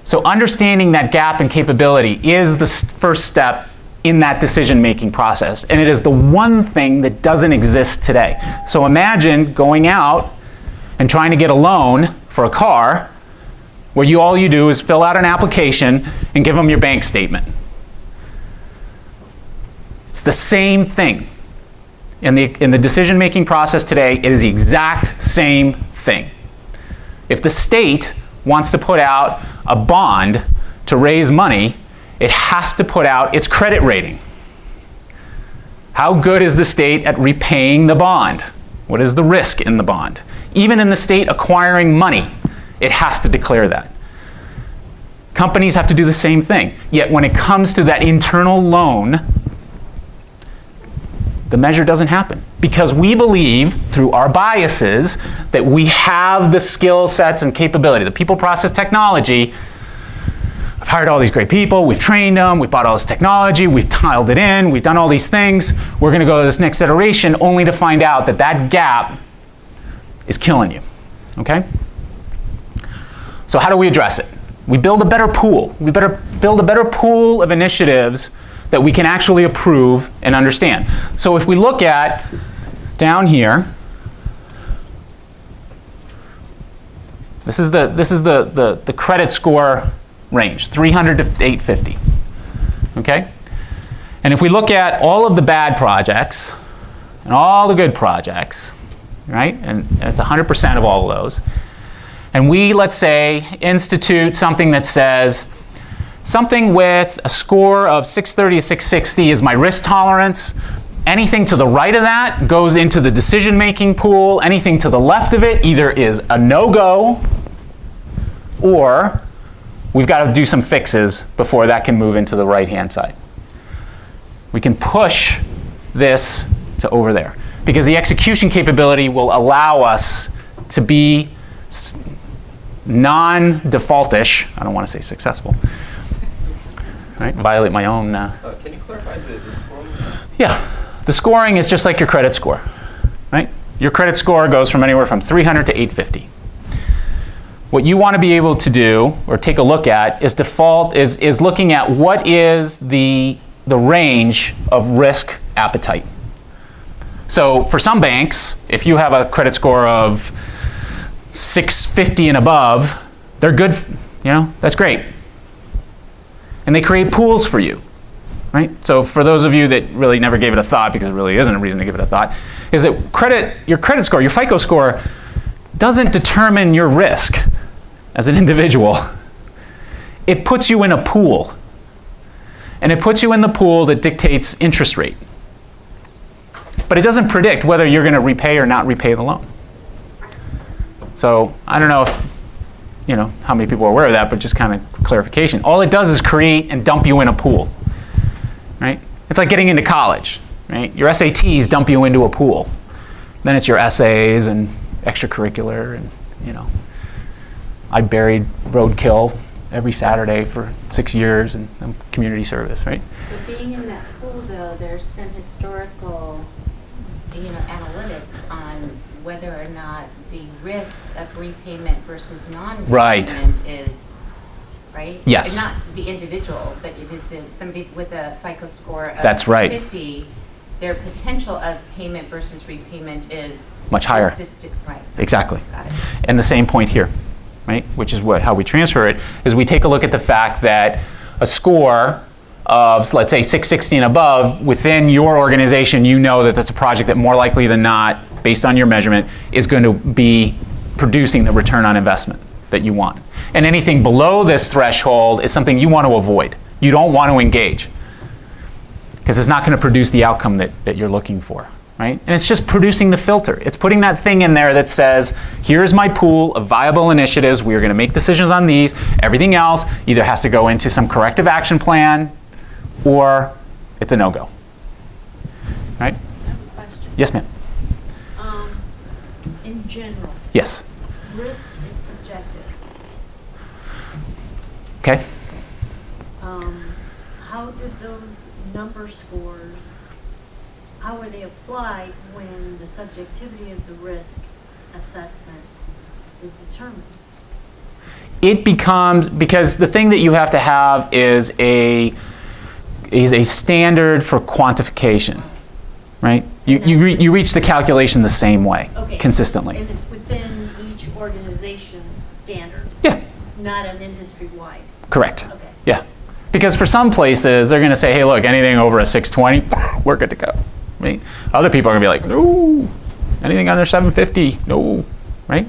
So understanding that gap in capability is the first step in that decision-making process. And it is the one thing that doesn't exist today. So imagine going out and trying to get a loan for a car where all you do is fill out an application and give them your bank statement. It's the same thing. In the decision-making process today, it is the exact same thing. If the state wants to put out a bond to raise money, it has to put out its credit rating. How good is the state at repaying the bond? What is the risk in the bond? Even in the state acquiring money, it has to declare that. Companies have to do the same thing. Yet when it comes to that internal loan, the measure doesn't happen because we believe through our biases that we have the skill sets and capability, the people, process, technology. I've hired all these great people, we've trained them, we've bought all this technology, we've tiled it in, we've done all these things. We're going to go to this next iteration only to find out that that gap is killing you, okay? So how do we address it? We build a better pool. We better build a better pool of initiatives that we can actually approve and understand. So if we look at down here, this is the credit score range, 300 to 850, okay? And if we look at all of the bad projects and all the good projects, right? And it's 100% of all of those. And we, let's say, institute something that says, something with a score of 630 to 660 is my risk tolerance. Anything to the right of that goes into the decision-making pool. Anything to the left of it either is a no-go or we've got to do some fixes before that can move into the right-hand side. We can push this to over there because the execution capability will allow us to be non-defaultish. I don't want to say successful. Right? Violate my own. Can you clarify the scoring? Yeah, the scoring is just like your credit score, right? Your credit score goes from anywhere from 300 to 850. What you want to be able to do or take a look at is looking at what is the range of risk appetite. So for some banks, if you have a credit score of 650 and above, they're good, that's great. And they create pools for you, right? So for those of you that really never gave it a thought, because it really isn't a reason to give it a thought, is that your credit score, your FICO score, doesn't determine your risk as an individual. It puts you in a pool. And it puts you in the pool that dictates interest rate. But it doesn't predict whether you're going to repay or not repay the loan. So I don't know if how many people are aware of that, but just kind of clarification. All it does is create and dump you in a pool, right? It's like getting into college, right? Your SATs dump you into a pool. Then it's your essays and extracurricular and, I buried roadkill every Saturday for 6 years in community service, right? But being in that pool, though, there's some historical, analytics on whether or not the risk of repayment versus non-repayment is, right? Yes. Not the individual, but it is somebody with a FICO score of That's right. 50, their potential of payment versus repayment is much higher. Right. Exactly. Got it. And the same point here, right? Which is how we transfer it, is we take a look at the fact that a score of, let's say, 660 and above, within your organization, that that's a project that more likely than not, based on your measurement, is going to be producing the return on investment that you want. And anything below this threshold is something you want to avoid. You don't want to engage because it's not going to produce the outcome that you're looking for, right? And it's just producing the filter. It's putting that thing in there that says, here's my pool of viable initiatives. We are going to make decisions on these. Everything else either has to go into some corrective action plan or it's a no-go, right? I have a question. Yes, ma'am. In general, Yes. risk is subjective. Okay. How does those number scores, how are they applied when the subjectivity of the risk assessment is determined? it becomes, because the thing that you have to have is a standard for quantification, right? You reach the calculation the same way, Okay. consistently. And it's within each organization's standard, Yeah, not an industry-wide. correct. Okay. Yeah, because for some places, they're going to say, hey, look, anything over a 620, we're good to go, right? Other people are going to be like, no, anything under 750, no, right?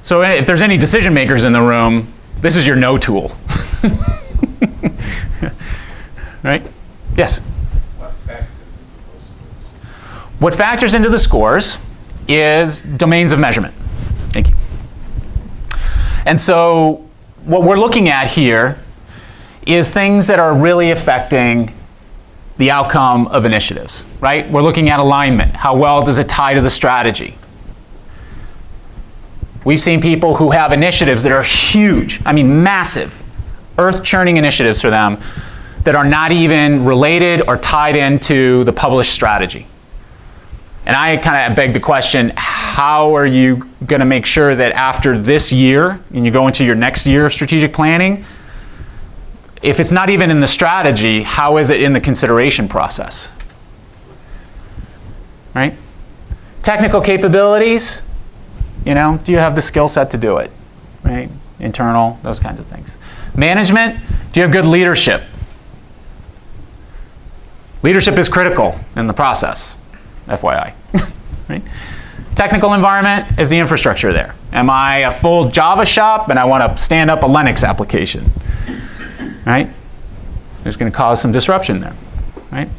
So if there's any decision makers in the room, this is your no tool. Right? Yes? What factors into the scores is domains of measurement. Thank you. And so what we're looking at here is things that are really affecting the outcome of initiatives, right? We're looking at alignment. How well does it tie to the strategy? We've seen people who have initiatives that are huge, I mean massive, earth-churning initiatives for them that are not even related or tied into the published strategy. And I kind of beg the question, how are you going to make sure that after this year, and you go into your next year of strategic planning, if it's not even in the strategy, how is it in the consideration process? Right? Technical capabilities, you know, do you have the skill set to do it? Right? Internal, those kinds of things. Management, do you have good leadership? Leadership is critical in the process, FYI. Right? Technical environment, is the infrastructure there? Am I a full Java shop and I want to stand up a Linux application? Right? There's going to cause some disruption there. Right?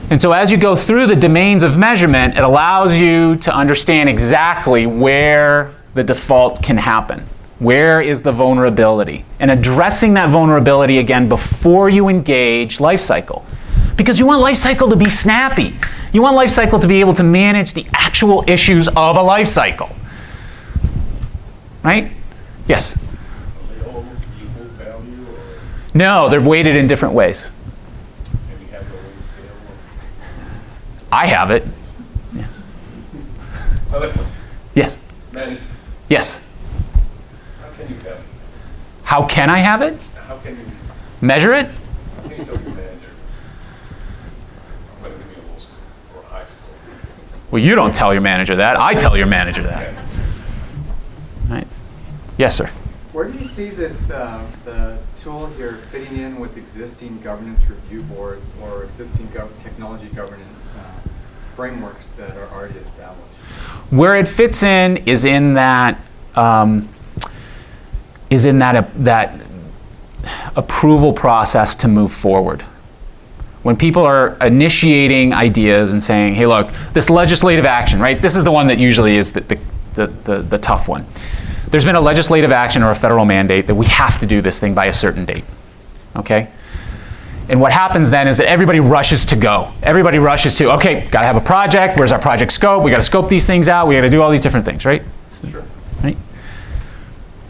And so as you go through the domains of measurement, it allows you to understand exactly where the default can happen. Where is the vulnerability? And addressing that vulnerability again before you engage lifecycle. Because you want lifecycle to be snappy. You want lifecycle to be able to manage the actual issues of a lifecycle. Right? Yes? Are they all equal value, or No, they're weighted in different ways. have you had the weight scale? I have it. Yes. Other question. Yes. Management. Yes. How can you have it? How can I have it? How can you Measure it? tell your manager whether to be a middle school or a high school? Well, you don't tell your manager that. I tell your manager that. Right? Yes, sir. Where do you see this, the tool here fitting in with existing governance review boards or existing technology governance frameworks that are already established? Where it fits in is in that that approval process to move forward. When people are initiating ideas and saying, hey, look, this legislative action, right? This is the one that usually is the tough one. There's been a legislative action or a federal mandate that we have to do this thing by a certain date, okay? And what happens then is that everybody rushes to go. Everybody rushes to, okay, got to have a project. Where's our project scope? We got to scope these things out. We got to do all these different things, right? Sure. Right?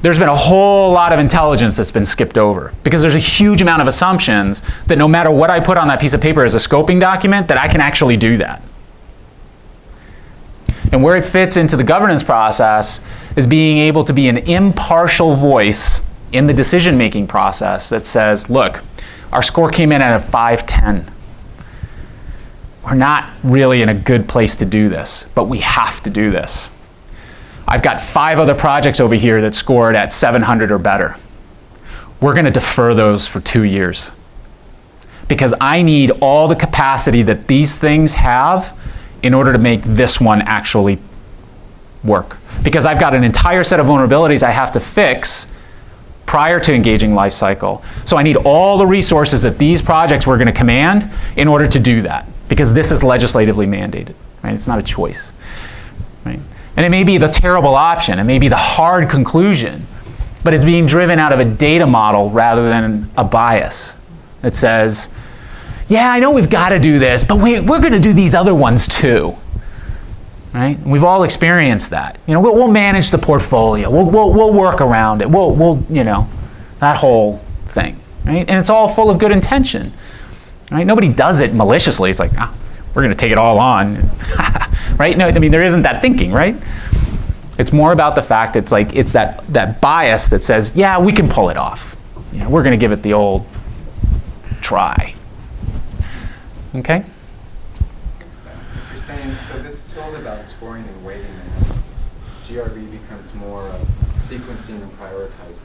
There's been a whole lot of intelligence that's been skipped over because there's a huge amount of assumptions that no matter what I put on that piece of paper as a scoping document, that I can actually do that. And where it fits into the governance process is being able to be an impartial voice in the decision-making process that says, look, our score came in at a 510. We're not really in a good place to do this, but we have to do this. I've got 5 other projects over here that scored at 700 or better. We're going to defer those for 2 years because I need all the capacity that these things have in order to make this one actually work. Because I've got an entire set of vulnerabilities I have to fix prior to engaging lifecycle. So I need all the resources that these projects were going to command in order to do that. Because this is legislatively mandated, right? It's not a choice, right? And it may be the terrible option, it may be the hard conclusion, but it's being driven out of a data model rather than a bias that says, yeah, I know we've got to do this, but we're going to do these other ones too. Right? We've all experienced that. You know, we'll manage the portfolio. We'll work around it. We'll you know, that whole thing. Right? And it's all full of good intention. Right? Nobody does it maliciously. It's like, we're going to take it all on. Right? No, I mean, there isn't that thinking, right? It's more about the fact it's that bias that says, yeah, we can pull it off. We're going to give it the old try. Okay? You're saying, so this tool's about scoring and weighting, and GRB becomes more of sequencing and prioritizing.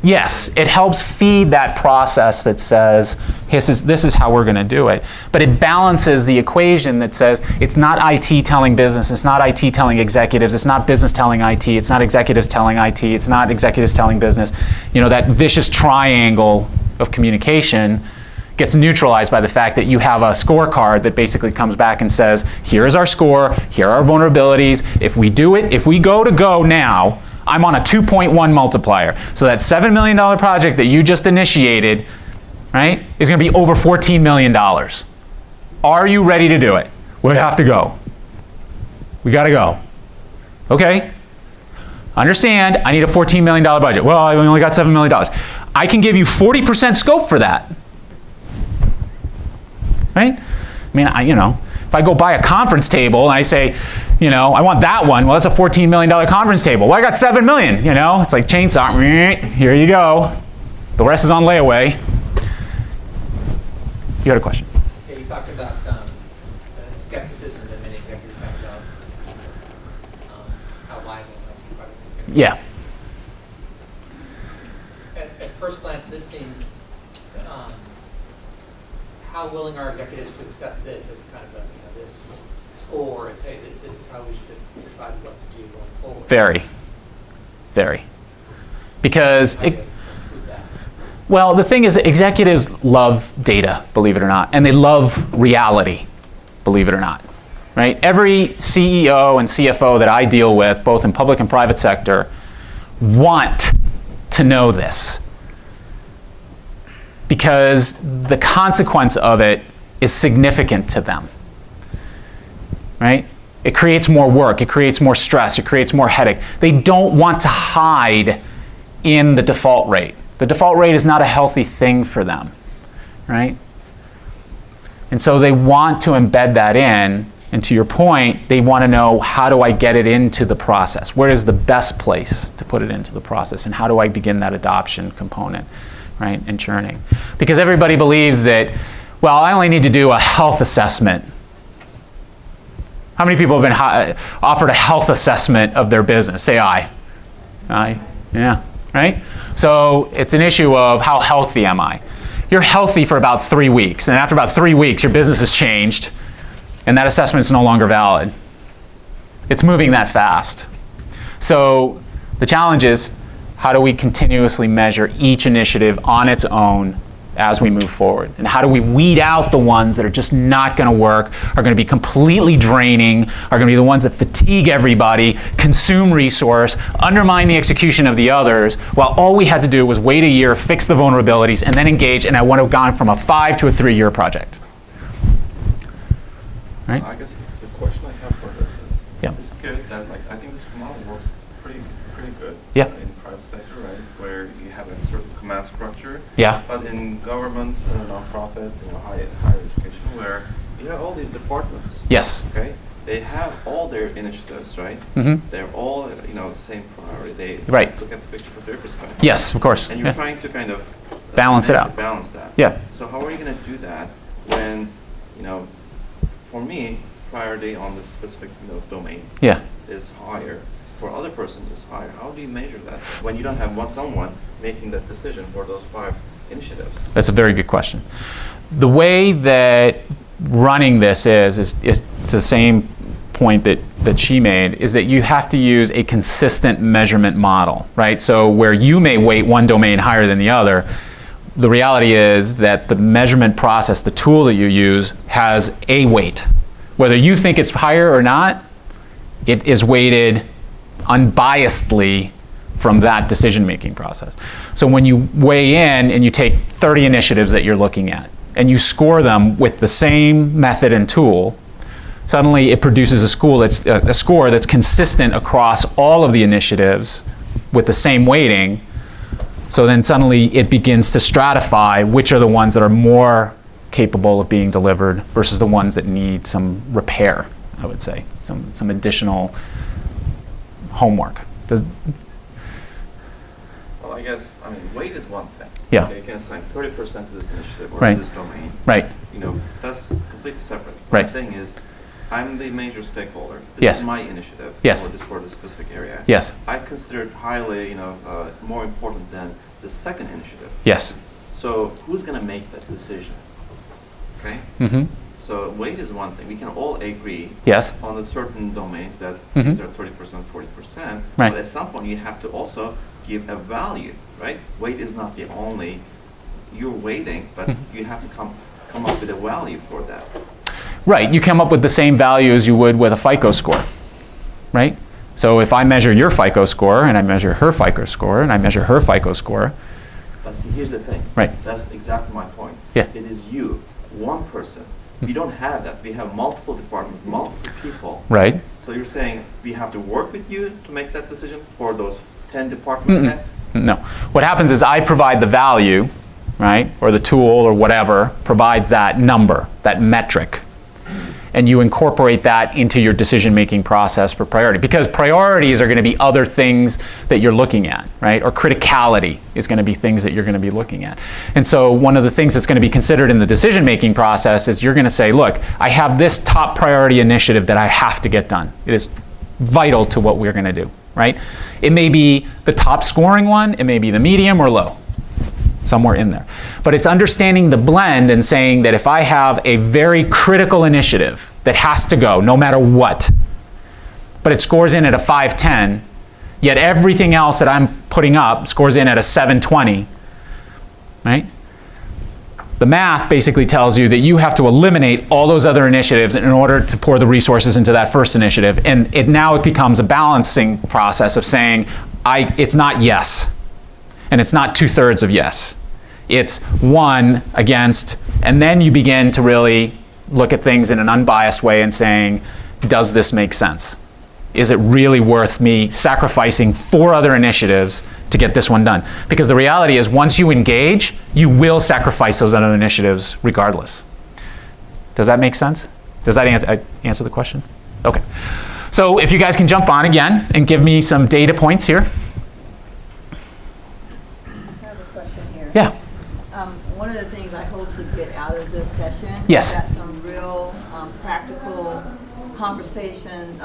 Yes, it helps feed that process that says, this is how we're going to do it. But it balances the equation that says it's not IT telling business, it's not IT telling executives, it's not business telling IT, it's not executives telling IT, it's not executives telling business. That vicious triangle of communication gets neutralized by the fact that you have a scorecard that basically comes back and says, here is our score, here are our vulnerabilities. If we do it, if we go now, I'm on a 2.1 multiplier. So that $7 million project that you just initiated, right, is going to be over $14 million. Are you ready to do it? We have to go. We got to go. Okay? Understand, I need a $14 million budget. Well, I only got $7 million. I can give you 40% scope for that. Right? I mean, if I go buy a conference table and I say, I want that one. Well, that's a $14 million conference table. Well, I got $7 million, It's like chainsaw. Here you go. The rest is on layaway. You had a question? Yeah, you talked about skepticism that many executives have about how viable a product is going to be. Yeah. At first glance, this seems, how willing are executives to accept this as kind of this score as, hey, this is how we should decide what to do going forward? Very. Very. Because, How do you prove that? well, the thing is that executives love data, believe it or not, and they love reality, believe it or not. Right? Every CEO and CFO that I deal with, both in public and private sector, want to know this. Because the consequence of it is significant to them. Right? It creates more work, it creates more stress, it creates more headache. They don't want to hide in the default rate. The default rate is not a healthy thing for them. Right? And so they want to embed that in, and to your point, they want to know, how do I get it into the process? Where is the best place to put it into the process, and how do I begin that adoption component? Right, and churning. Because everybody believes that, well, I only need to do a health assessment. How many people have been offered a health assessment of their business? Say aye. Aye. Yeah. Right? So it's an issue of, how healthy am I? You're healthy for about 3 weeks, and after about 3 weeks, your business has changed, and that assessment is no longer valid. It's moving that fast. So the challenge is, how do we continuously measure each initiative on its own as we move forward? And how do we weed out the ones that are just not going to work, are going to be completely draining, are going to be the ones that fatigue everybody, consume resource, undermine the execution of the others, while all we had to do was wait a year, fix the vulnerabilities, and then engage, and I would have gone from a 5 to a 3-year project. Right? I guess the question I have for this is, Yeah. it's good that, I think this model works pretty good. Yeah. In the private sector, right, where you have a sort of command structure. Yeah. But in government, nonprofit, higher education, where you have all these departments. Yes. Okay, they have all their initiatives, right? Mm-hmm. They're all, the same priority. They Right. look at the picture from their perspective. Yes, of course. And you're Yeah. trying to kind of Balance it out. Balance that. Yeah. So how are you going to do that when, for me, priority on this specific domain Yeah. is higher, for other person is higher? How do you measure that when you don't have someone making that decision for those 5 initiatives? That's a very good question. The way that running this is the same point that she made, is that you have to use a consistent measurement model, right? So where you may weight one domain higher than the other, the reality is that the measurement process, the tool that you use, has a weight. Whether you think it's higher or not, it is weighted unbiasedly from that decision-making process. So when you weigh in and you take 30 initiatives that you're looking at, and you score them with the same method and tool, suddenly it produces a score that's consistent across all of the initiatives with the same weighting. So then suddenly it begins to stratify which are the ones that are more capable of being delivered versus the ones that need some repair, I would say, some additional homework. Well, I guess, I mean, weight is one thing. Yeah. Okay, you can assign 30% to this initiative or Right. to this domain. Right. You know, that's completely separate. What Right. I'm saying is, I'm the major stakeholder. This Yes. is my initiative. Yes. For this specific area. Yes. I consider it highly, more important than the second initiative. Yes. So who's going to make that decision? Okay? Mm-hmm. So weight is one thing. We can all agree Yes. on the certain domains that Mhm. these are 30%, 40%. Right. But at some point, you have to also give a value, right? Weight is not the only, you're weighting, but Mhm. you have to come up with a value for that. Right, you come up with the same value as you would with a FICO score, right? So if I measure your FICO score, and I measure her FICO score, and I measure her FICO score, But see, here's the thing. Right. That's exactly my point. Yeah. It is you, one person. We don't have that. We have multiple departments, multiple people. right? So you're saying we have to work with you to make that decision for those 10 department heads? No. What happens is I provide the value, right? Or the tool or whatever provides that number, that metric. And you incorporate that into your decision-making process for priority. Because priorities are going to be other things that you're looking at, right? Or criticality is going to be things that you're going to be looking at. And so one of the things that's going to be considered in the decision-making process is you're going to say, look, I have this top priority initiative that I have to get done. It is vital to what we're going to do, right? It may be the top scoring one, it may be the medium or low, somewhere in there. But it's understanding the blend and saying that if I have a very critical initiative that has to go no matter what, but it scores in at a 510, yet everything else that I'm putting up scores in at a 720, right? The math basically tells you that you have to eliminate all those other initiatives in order to pour the resources into that first initiative. And now it becomes a balancing process of saying, it's not yes, and it's not 2/3 of yes. It's one against, and then you begin to really look at things in an unbiased way and saying, does this make sense? Is it really worth me sacrificing 4 other initiatives to get this one done? Because the reality is, once you engage, you will sacrifice those other initiatives regardless. Does that make sense? Does that answer the question? Okay. So if you guys can jump on again and give me some data points here. I have a question here. Yeah. One of the things I hope to get out of this session Yes. is that some real practical conversation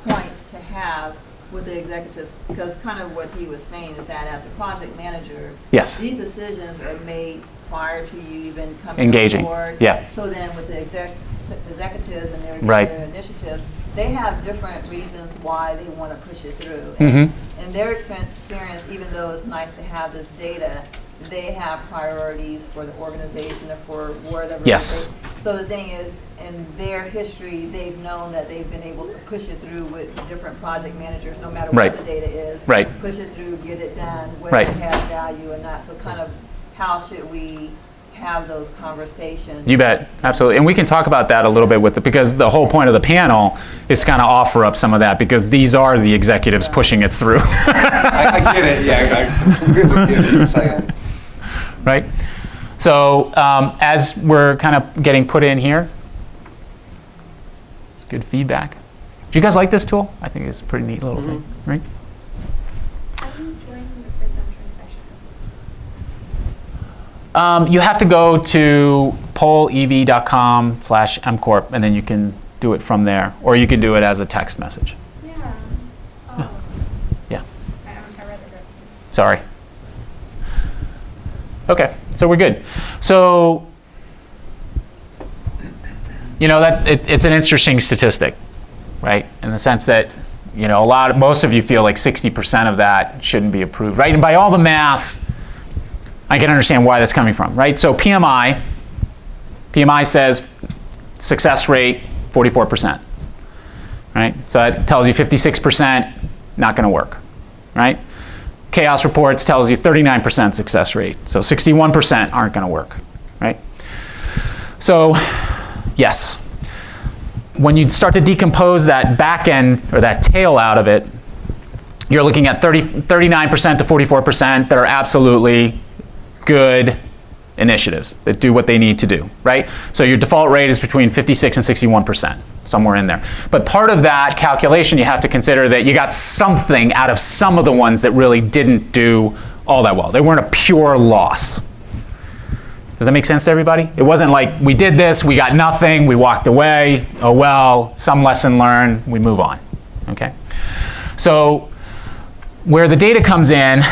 points to have with the executives, because kind of what he was saying is that as a project manager, Yes. these decisions are made prior to you even coming Engaging. on board. Yeah. So then with the executives and their, Right. their initiatives, they have different reasons why they want to push it through. Mhm. In their experience, even though it's nice to have this data, they have priorities for the organization or for whatever. Yes. So the thing is, in their history, they've known that they've been able to push it through with different project managers, no matter Right. what the data is. Right. Push it through, get it done, whether Right. it has value or not. So kind of how should we have those conversations? You bet, absolutely. And we can talk about that a little bit because the whole point of the panel is kind of offer up some of that, because these are the executives pushing it through. I get it, yeah. I'm good with you. It's like- Right? So as we're kind of getting put in here, it's good feedback. Do you guys like this tool? I think it's a pretty neat little thing, right? How do you join the presenter session? You have to go to pollev.com/mcorp, and then you can do it from there, or you can do it as a text message. Yeah. Oh. Yeah. I read the Sorry. Okay, so we're good. So, it's an interesting statistic, right? In the sense that, most of you feel like 60% of that shouldn't be approved, right? And by all the math, I can understand why that's coming from, right? So PMI says success rate 44%, right? So that tells you 56% not going to work, right? Chaos reports tells you 39% success rate, so 61% aren't going to work, right? So, yes, when you start to decompose that back end or that tail out of it, you're looking at 39% to 44% that are absolutely good initiatives that do what they need to do, right? So your default rate is between 56 and 61%. somewhere in there. But part of that calculation, you have to consider that you got something out of some of the ones that really didn't do all that well. They weren't a pure loss. Does that make sense to everybody? It wasn't like we did this, we got nothing, we walked away, oh well, some lesson learned, we move on, okay? So where the data comes in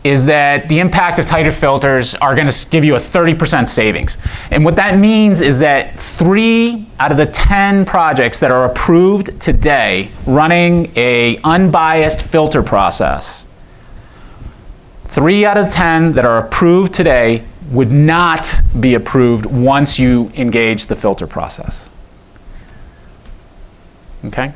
is that the impact of tighter filters are going to give you a 30% savings. And what that means is that 3 out of the 10 projects that are approved today running a unbiased filter process, 3 out of 10 that are approved today would not be approved once you engage the filter process. Okay?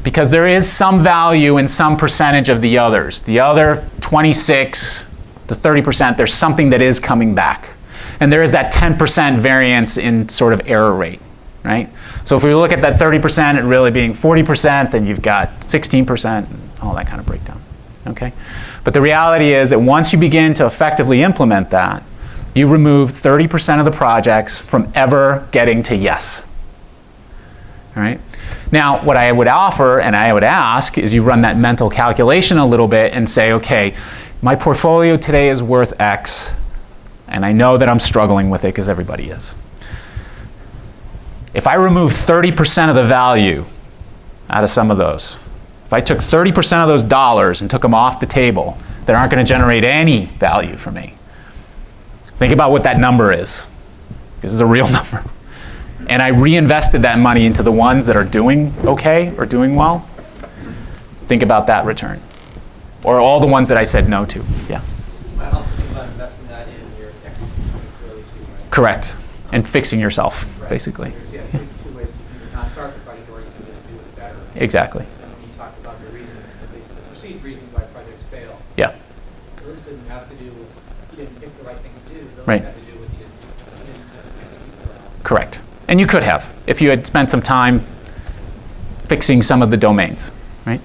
Because there is some value in some percentage of the others. The other 26 to 30%, there's something that is coming back. And there is that 10% variance in sort of error rate, right? So if we look at that 30%, it really being 40%, then you've got 16%, all that kind of breakdown, okay? But the reality is that once you begin to effectively implement that, you remove 30% of the projects from ever getting to yes, all right? Now, what I would offer and I would ask is you run that mental calculation a little bit and say, okay, my portfolio today is worth X, and I know that I'm struggling with it because everybody is. If I remove 30% of the value out of some of those, if I took 30% of those dollars and took them off the table that aren't going to generate any value for me, think about what that number is. This is a real number. And I reinvested that money into the ones that are doing okay or doing well, think about that return. Or all the ones that I said no to. Yeah. You might also think about investing that in your execution capability too, right? Correct. And fixing yourself, Right. basically. There's, yeah, two ways. You can not start the project or you can just do it better. Exactly. And when you talked about the reasons, at least the perceived reasons why projects fail, Yeah. those didn't have to do with you didn't pick the right thing to do. Those Right. had to do with you didn't execute well. Correct. And you could have, if you had spent some time fixing some of the domains, right?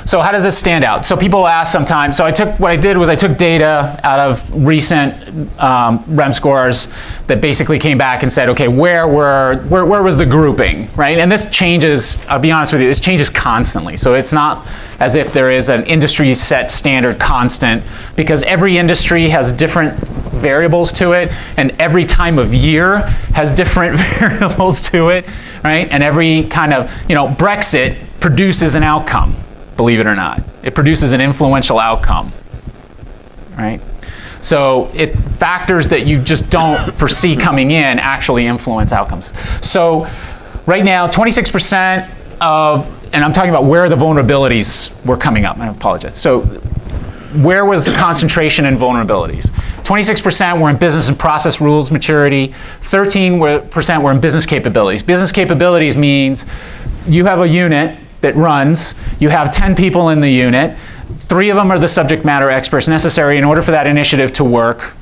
So how does this stand out? So people ask sometimes, so what I did was I took data out of recent REM scores that basically came back and said, okay, where was the grouping, right? And this changes, I'll be honest with you, this changes constantly. So it's not as if there is an industry set standard constant, because every industry has different variables to it, and every time of year has different variables to it, right? And every kind of, Brexit produces an outcome. Believe it or not. It produces an influential outcome, right? So factors that you just don't foresee coming in actually influence outcomes. So right now, 26% and I'm talking about where the vulnerabilities were coming up, I apologize. So where was the concentration in vulnerabilities? 26% were in business and process rules maturity, 13% were in business capabilities. Business capabilities means you have a unit that runs, you have 10 people in the unit, 3 of them are the subject matter experts necessary in order for that initiative to work,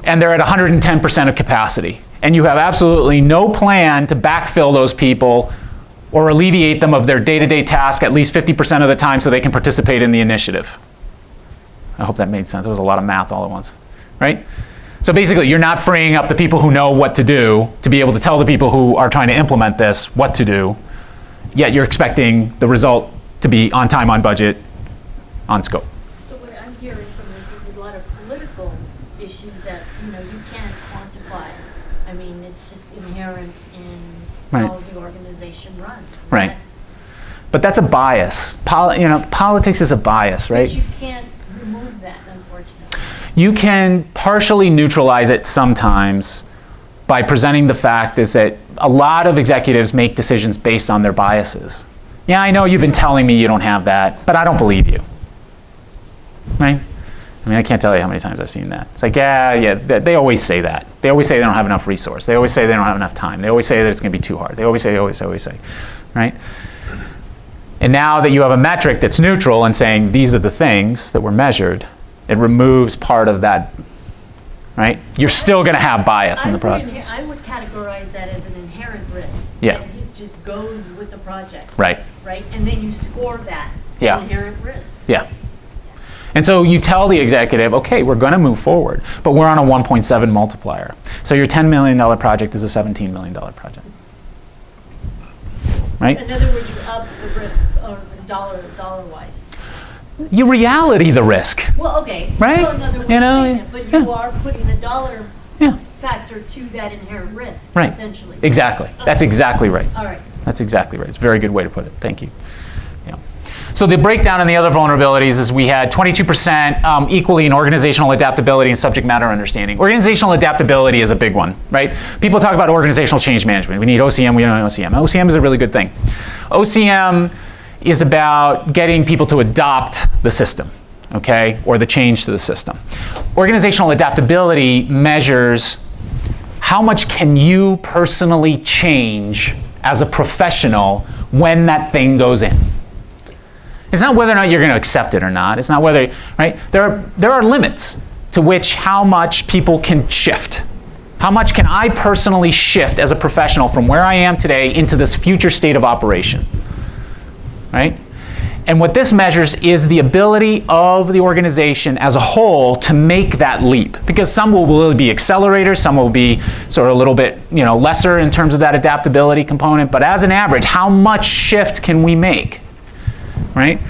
and they're at 110% of capacity. And you have absolutely no plan to backfill those people or alleviate them of their day-to-day task at least 50% of the time so they can participate in the initiative. I hope that made sense. There was a lot of math all at once, right? So basically, you're not freeing up the people who know what to do to be able to tell the people who are trying to implement this what to do, yet you're expecting the result to be on time, on budget, on scope. So what I'm hearing from this is a lot of political issues that, you can't quantify. I mean, it's just inherent in Right. how the organization runs. Right. But that's a bias. Politics is a bias, right? But you can't remove that, unfortunately. You can partially neutralize it sometimes by presenting the fact is that a lot of executives make decisions based on their biases. Yeah, I know you've been telling me you don't have that, but I don't believe you. Right? I mean, I can't tell you how many times I've seen that. It's like, yeah, they always say that. They always say they don't have enough resource. They always say they don't have enough time. They always say that it's going to be too hard. They always say, right? And now that you have a metric that's neutral and saying these are the things that were measured, it removes part of that, right? You're still going to have bias in the process. I would categorize that as an inherent risk. Yeah. That it just goes with the project. Right. Right? And then you score that Yeah. inherent risk. Yeah. And so you tell the executive, okay, we're going to move forward, but we're on a 1.7 multiplier. So your $10 million project is a $17 million project. Right? In other words, you up the risk or dollar-wise. You reality the risk. Well, okay. Right? Well, another way You of know, saying it, but yeah. you are putting the dollar Yeah. factor to that inherent risk, Right. essentially. Exactly. That's exactly right. All right. That's exactly right. It's a very good way to put it. Thank you. Yeah. So the breakdown in the other vulnerabilities is we had 22% equally in organizational adaptability and subject matter understanding. Organizational adaptability is a big one, right? People talk about organizational change management. We need OCM, we don't need OCM. OCM is a really good thing. OCM is about getting people to adopt the system, okay, or the change to the system. Organizational adaptability measures how much can you personally change as a professional when that thing goes in. It's not whether or not you're going to accept it or not. It's not whether, right? There are limits to which how much people can shift. How much can I personally shift as a professional from where I am today into this future state of operation, right? And what this measures is the ability of the organization as a whole to make that leap. Because some will be accelerators, some will be sort of a little bit, lesser in terms of that adaptability component. But as an average, how much shift can we make, right?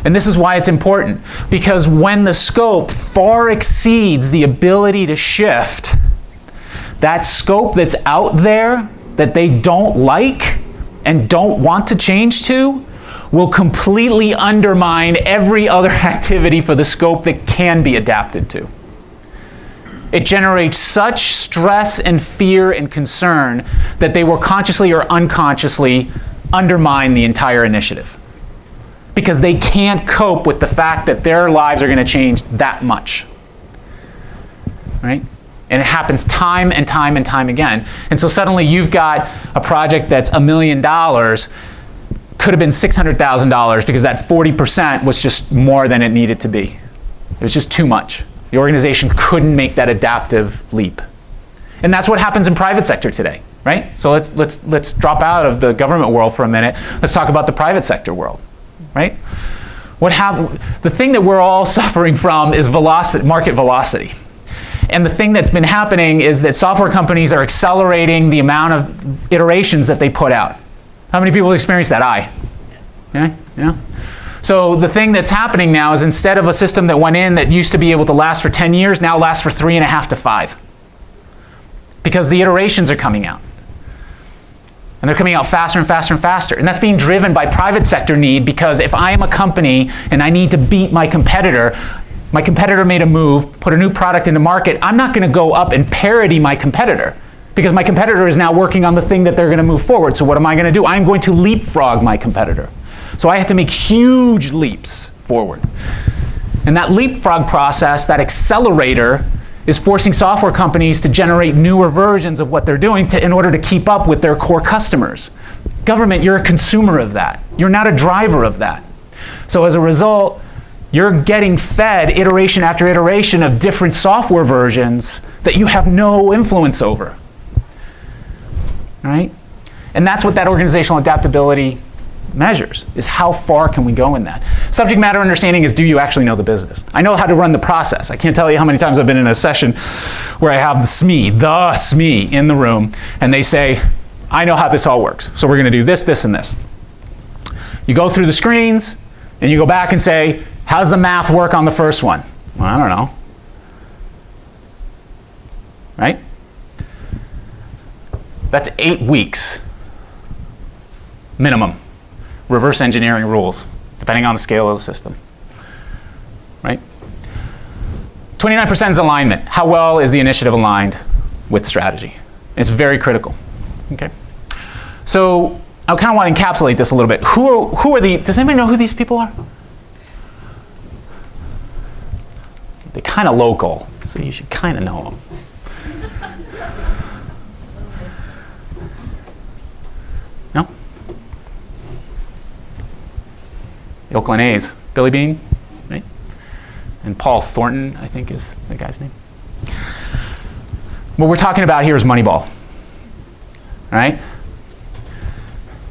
And this is why it's important. Because when the scope far exceeds the ability to shift, that scope that's out there that they don't like and don't want to change to will completely undermine every other activity for the scope that can be adapted to. It generates such stress and fear and concern that they will consciously or unconsciously undermine the entire initiative because they can't cope with the fact that their lives are going to change that much, right? And it happens time and time and time again. And so suddenly you've got a project that's $1 million, could have been $600,000 because that 40% was just more than it needed to be. It was just too much. The organization couldn't make that adaptive leap. And that's what happens in private sector today, right? So let's drop out of the government world for a minute. Let's talk about the private sector world, right? The thing that we're all suffering from is market velocity. And the thing that's been happening is that software companies are accelerating the amount of iterations that they put out. How many people have experienced that? Yeah. So the thing that's happening now is instead of a system that went in that used to be able to last for 10 years, now lasts for 3.5 to 5. Because the iterations are coming out. And they're coming out faster and faster and faster. And that's being driven by private sector need because if I am a company and I need to beat my competitor made a move, put a new product into market, I'm not going to go up and parody my competitor. Because my competitor is now working on the thing that they're going to move forward. So what am I going to do? I'm going to leapfrog my competitor. So I have to make huge leaps forward. And that leapfrog process, that accelerator, is forcing software companies to generate newer versions of what they're doing in order to keep up with their core customers. Government, you're a consumer of that. You're not a driver of that. So as a result, you're getting fed iteration after iteration of different software versions that you have no influence over. Right? And that's what that organizational adaptability measures, is how far can we go in that. Subject matter understanding is, do you actually know the business? I know how to run the process. I can't tell you how many times I've been in a session where I have the SME in the room, and they say, I know how this all works. So we're going to do this, this, and this. You go through the screens, and you go back and say, how does the math work on the first one? Well, I don't know. Right? That's 8 weeks, minimum, reverse engineering rules, depending on the scale of the system, right? 29% is alignment. How well is the initiative aligned with strategy? It's very critical, okay? So I kind of want to encapsulate this a little bit. Does anybody know who these people are? They're kind of local, so you should kind of know them. No? The Oakland A's. Billy Beane, right? And Paul Thornton, I think is the guy's name. What we're talking about here is Moneyball, right?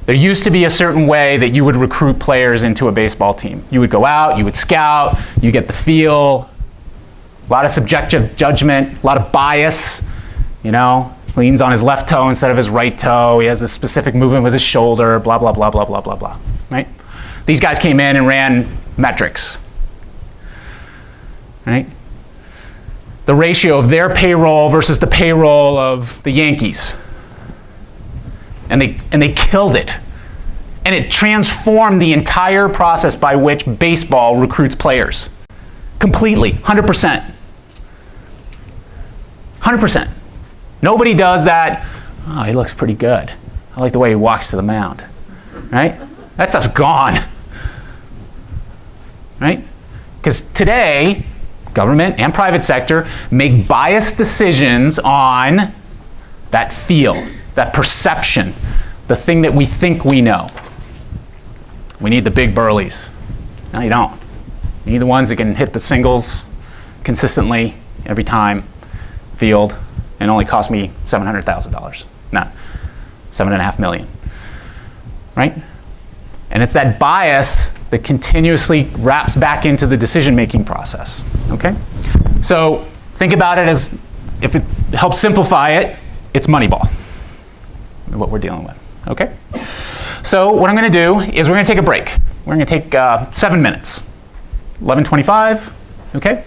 There used to be a certain way that you would recruit players into a baseball team. You would go out, you would scout, you get the feel, a lot of subjective judgment, a lot of bias, you know, leans on his left toe instead of his right toe, he has a specific movement with his shoulder, blah, blah, blah, blah, blah, blah, blah, right? These guys came in and ran metrics, right? The ratio of their payroll versus the payroll of the Yankees. And they killed it. And it transformed the entire process by which baseball recruits players. Completely, 100%. 100%. Nobody does that. Oh, he looks pretty good. I like the way he walks to the mound. Right? That stuff's gone. Right? Because today, government and private sector make biased decisions on that feel, that perception, the thing that we think we know. We need the big burlies. No, you don't. You need the ones that can hit the singles consistently every time, field, and only cost me $700,000, not $7.5 million, right? And it's that bias that continuously wraps back into the decision-making process, okay? So think about it as, if it helps simplify it, it's Moneyball, what we're dealing with, okay? So what I'm going to do is we're going to take a break. We're going to take 7 minutes, 11:25, okay?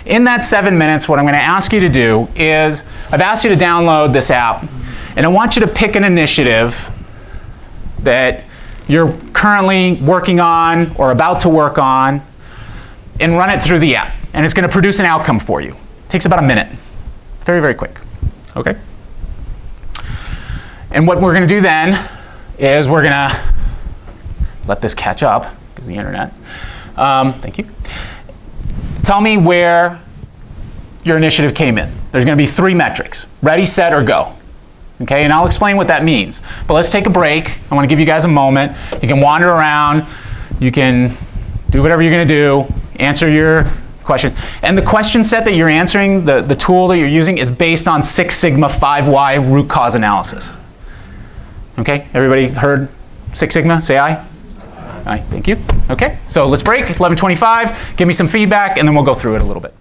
In that 7 minutes, what I'm going to ask you to do is, I've asked you to download this app, and I want you to pick an initiative that you're currently working on or about to work on, and run it through the app. And it's going to produce an outcome for you. It takes about a minute. Very, very quick, okay? And what we're going to do then is we're going to let this catch up, because the internet. Thank you. Tell me where your initiative came in. There's going to be 3 metrics: ready, set, or go. Okay, and I'll explain what that means. But let's take a break. I want to give you guys a moment. You can wander around. You can do whatever you're going to do. Answer your question. And the question set that you're answering, the tool that you're using, is based on 6 Sigma 5Y root cause analysis. Okay, everybody heard 6 Sigma? Say aye. Aye, thank you. Okay, so let's break, 11:25. Give me some feedback, and then we'll go through it a little bit.